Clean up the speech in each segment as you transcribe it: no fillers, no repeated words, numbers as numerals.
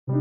No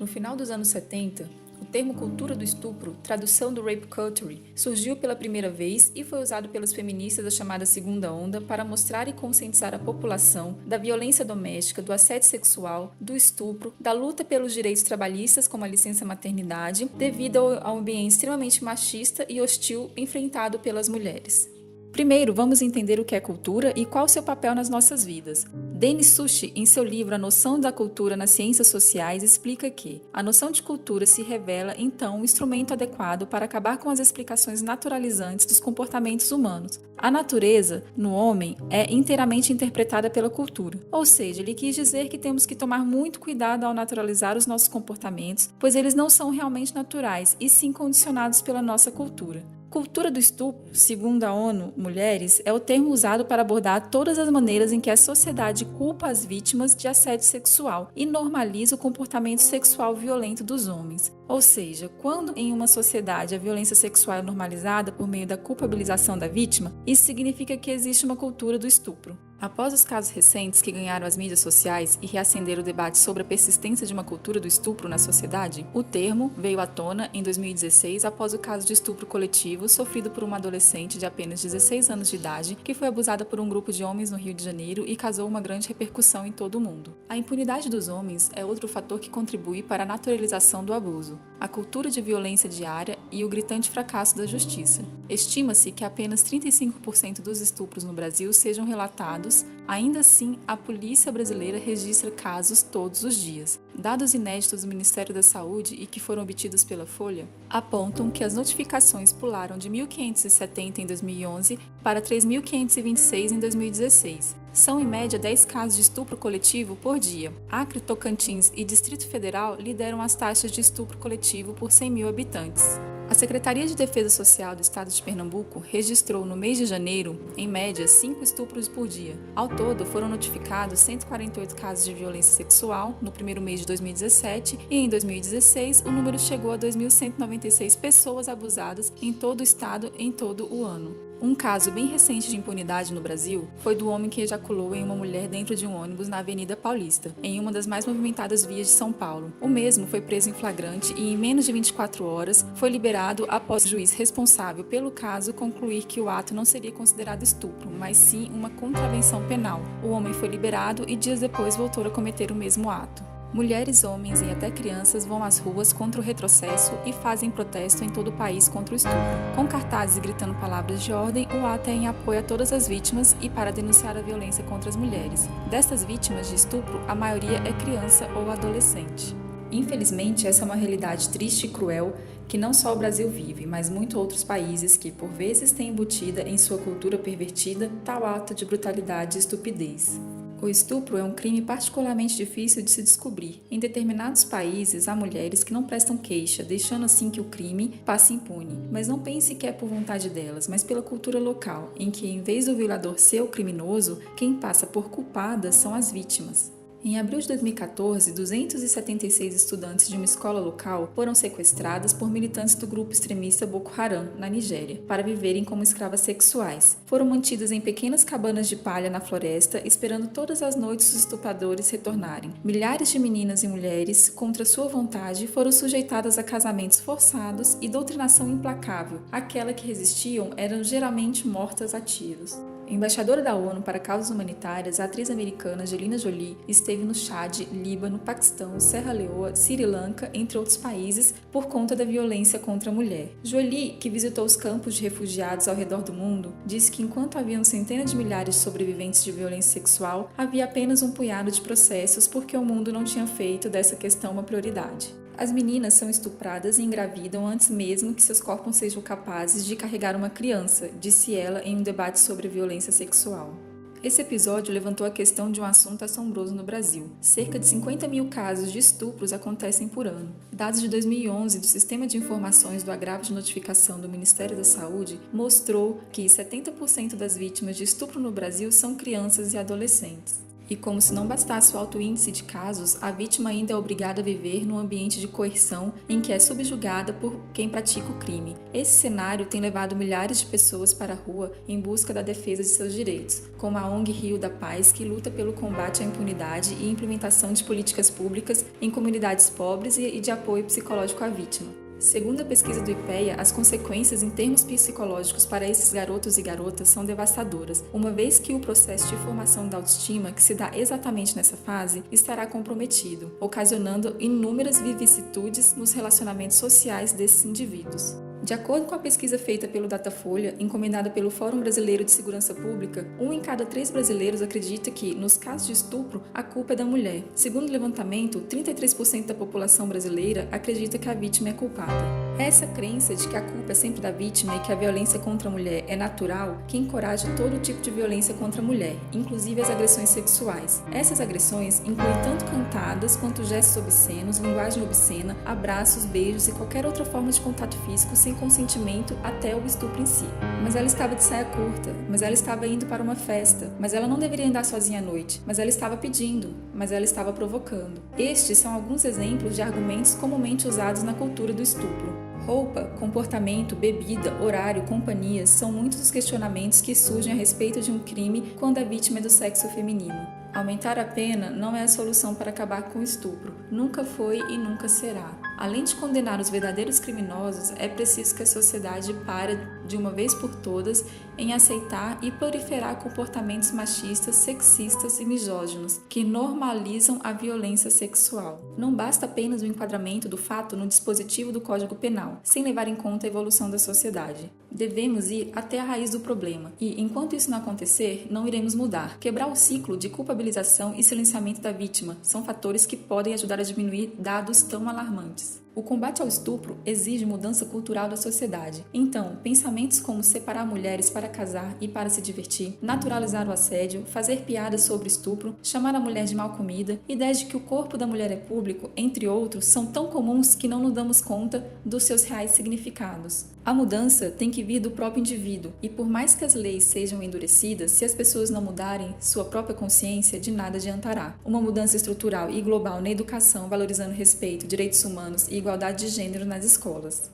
final dos anos 70, o termo cultura do estupro, tradução do rape culture, surgiu pela primeira vez e foi usado pelos feministas da chamada segunda onda para mostrar e conscientizar a população da violência doméstica, do assédio sexual, do estupro, da luta pelos direitos trabalhistas como a licença maternidade, devido ao ambiente extremamente machista e hostil enfrentado pelas mulheres. Primeiro, vamos entender o que é cultura e qual seu papel nas nossas vidas. Denis Sushi, em seu livro A Noção da Cultura nas Ciências Sociais, explica que a noção de cultura se revela, então, um instrumento adequado para acabar com as explicações naturalizantes dos comportamentos humanos. A natureza, no homem, é inteiramente interpretada pela cultura. Ou seja, ele quis dizer que temos que tomar muito cuidado ao naturalizar os nossos comportamentos, pois eles não são realmente naturais, e sim condicionados pela nossa cultura. Cultura do estupro, segundo a ONU Mulheres, é o termo usado para abordar todas as maneiras em que a sociedade culpa as vítimas de assédio sexual e normaliza o comportamento sexual violento dos homens. Ou seja, quando em uma sociedade a violência sexual é normalizada por meio da culpabilização da vítima, isso significa que existe uma cultura do estupro. Após os casos recentes que ganharam as mídias sociais e reacenderam o debate sobre a persistência de uma cultura do estupro na sociedade, o termo veio à tona em 2016 após o caso de estupro coletivo sofrido por uma adolescente de apenas 16 anos de idade que foi abusada por um grupo de homens no Rio de Janeiro e causou uma grande repercussão em todo o mundo. A impunidade dos homens é outro fator que contribui para a naturalização do abuso, a cultura de violência diária e o gritante fracasso da justiça. Estima-se que apenas 35% dos estupros no Brasil sejam relatados. Ainda assim, a polícia brasileira registra casos todos os dias. Dados inéditos do Ministério da Saúde e que foram obtidos pela Folha apontam que as notificações pularam de 1.570 em 2011 para 3.526 em 2016. São, em média, 10 casos de estupro coletivo por dia. Acre, Tocantins e Distrito Federal lideram as taxas de estupro coletivo por 100 mil habitantes. A Secretaria de Defesa Social do Estado de Pernambuco registrou no mês de janeiro, em média, 5 estupros por dia. Ao todo, foram notificados 148 casos de violência sexual no primeiro mês de 2017 e, em 2016, o número chegou a 2.196 pessoas abusadas em todo o estado em todo o ano. Um caso bem recente de impunidade no Brasil foi do homem que ejaculou em uma mulher dentro de um ônibus na Avenida Paulista, em uma das mais movimentadas vias de São Paulo. O mesmo foi preso em flagrante e, em menos de 24 horas, foi liberado após o juiz responsável pelo caso concluir que o ato não seria considerado estupro, mas sim uma contravenção penal. O homem foi liberado e dias depois voltou a cometer o mesmo ato. Mulheres, homens e até crianças vão às ruas contra o retrocesso e fazem protesto em todo o país contra o estupro. Com cartazes gritando palavras de ordem, o ato é em apoio a todas as vítimas e para denunciar a violência contra as mulheres. Dessas vítimas de estupro, a maioria é criança ou adolescente. Infelizmente, essa é uma realidade triste e cruel que não só o Brasil vive, mas muitos outros países que, por vezes, têm embutida em sua cultura pervertida tal ato de brutalidade e estupidez. O estupro é um crime particularmente difícil de se descobrir. Em determinados países, há mulheres que não prestam queixa, deixando assim que o crime passe impune. Mas não pense que é por vontade delas, mas pela cultura local, em que, em vez do violador ser o criminoso, quem passa por culpadas são as vítimas. Em abril de 2014, 276 estudantes de uma escola local foram sequestradas por militantes do grupo extremista Boko Haram, na Nigéria, para viverem como escravas sexuais. Foram mantidas em pequenas cabanas de palha na floresta, esperando todas as noites os estupradores retornarem. Milhares de meninas e mulheres, contra sua vontade, foram sujeitadas a casamentos forçados e doutrinação implacável. Aquelas que resistiam eram geralmente mortas a tiros. Embaixadora da ONU para Causas Humanitárias, a atriz americana Angelina Jolie esteve no Chad, Líbano, Paquistão, Serra Leoa, Sri Lanka, entre outros países, por conta da violência contra a mulher. Jolie, que visitou os campos de refugiados ao redor do mundo, disse que enquanto haviam centenas de milhares de sobreviventes de violência sexual, havia apenas um punhado de processos porque o mundo não tinha feito dessa questão uma prioridade. As meninas são estupradas e engravidam antes mesmo que seus corpos sejam capazes de carregar uma criança, disse ela em um debate sobre violência sexual. Esse episódio levantou a questão de um assunto assombroso no Brasil. Cerca de 50 mil casos de estupros acontecem por ano. Dados de 2011 do Sistema de Informações do Agravo de Notificação do Ministério da Saúde mostrou que 70% das vítimas de estupro no Brasil são crianças e adolescentes. E como se não bastasse o alto índice de casos, a vítima ainda é obrigada a viver num ambiente de coerção em que é subjugada por quem pratica o crime. Esse cenário tem levado milhares de pessoas para a rua em busca da defesa de seus direitos, como a ONG Rio da Paz, que luta pelo combate à impunidade e implementação de políticas públicas em comunidades pobres e de apoio psicológico à vítima. Segundo a pesquisa do IPEA, as consequências em termos psicológicos para esses garotos e garotas são devastadoras, uma vez que o processo de formação da autoestima, que se dá exatamente nessa fase, estará comprometido, ocasionando inúmeras vicissitudes nos relacionamentos sociais desses indivíduos. De acordo com a pesquisa feita pelo Datafolha, encomendada pelo Fórum Brasileiro de Segurança Pública, 1 em cada 3 brasileiros acredita que, nos casos de estupro, a culpa é da mulher. Segundo o levantamento, 33% da população brasileira acredita que a vítima é culpada. É essa crença de que a culpa é sempre da vítima e que a violência contra a mulher é natural que encoraja todo tipo de violência contra a mulher, inclusive as agressões sexuais. Essas agressões incluem tanto cantadas quanto gestos obscenos, linguagem obscena, abraços, beijos e qualquer outra forma de contato físico sem consentimento até o estupro em si. Mas ela estava de saia curta, mas ela estava indo para uma festa, mas ela não deveria andar sozinha à noite, mas ela estava pedindo, mas ela estava provocando. Estes são alguns exemplos de argumentos comumente usados na cultura do estupro. Roupa, comportamento, bebida, horário, companhias são muitos os questionamentos que surgem a respeito de um crime quando a vítima é do sexo feminino. Aumentar a pena não é a solução para acabar com o estupro. Nunca foi e nunca será. Além de condenar os verdadeiros criminosos, é preciso que a sociedade pare, de uma vez por todas, em aceitar e proliferar comportamentos machistas, sexistas e misóginos, que normalizam a violência sexual. Não basta apenas o enquadramento do fato no dispositivo do Código Penal, sem levar em conta a evolução da sociedade. Devemos ir até a raiz do problema e, enquanto isso não acontecer, não iremos mudar. Quebrar o ciclo de culpabilização e silenciamento da vítima são fatores que podem ajudar a diminuir dados tão alarmantes. O combate ao estupro exige mudança cultural da sociedade. Então, pensamentos como separar mulheres para casar e para se divertir, naturalizar o assédio, fazer piadas sobre estupro, chamar a mulher de mal comida, ideias de que o corpo da mulher é público, entre outros, são tão comuns que não nos damos conta dos seus reais significados. A mudança tem que vir do próprio indivíduo, e por mais que as leis sejam endurecidas, se as pessoas não mudarem sua própria consciência, de nada adiantará. Uma mudança estrutural e global na educação, valorizando respeito, direitos humanos e igualdade de gênero nas escolas.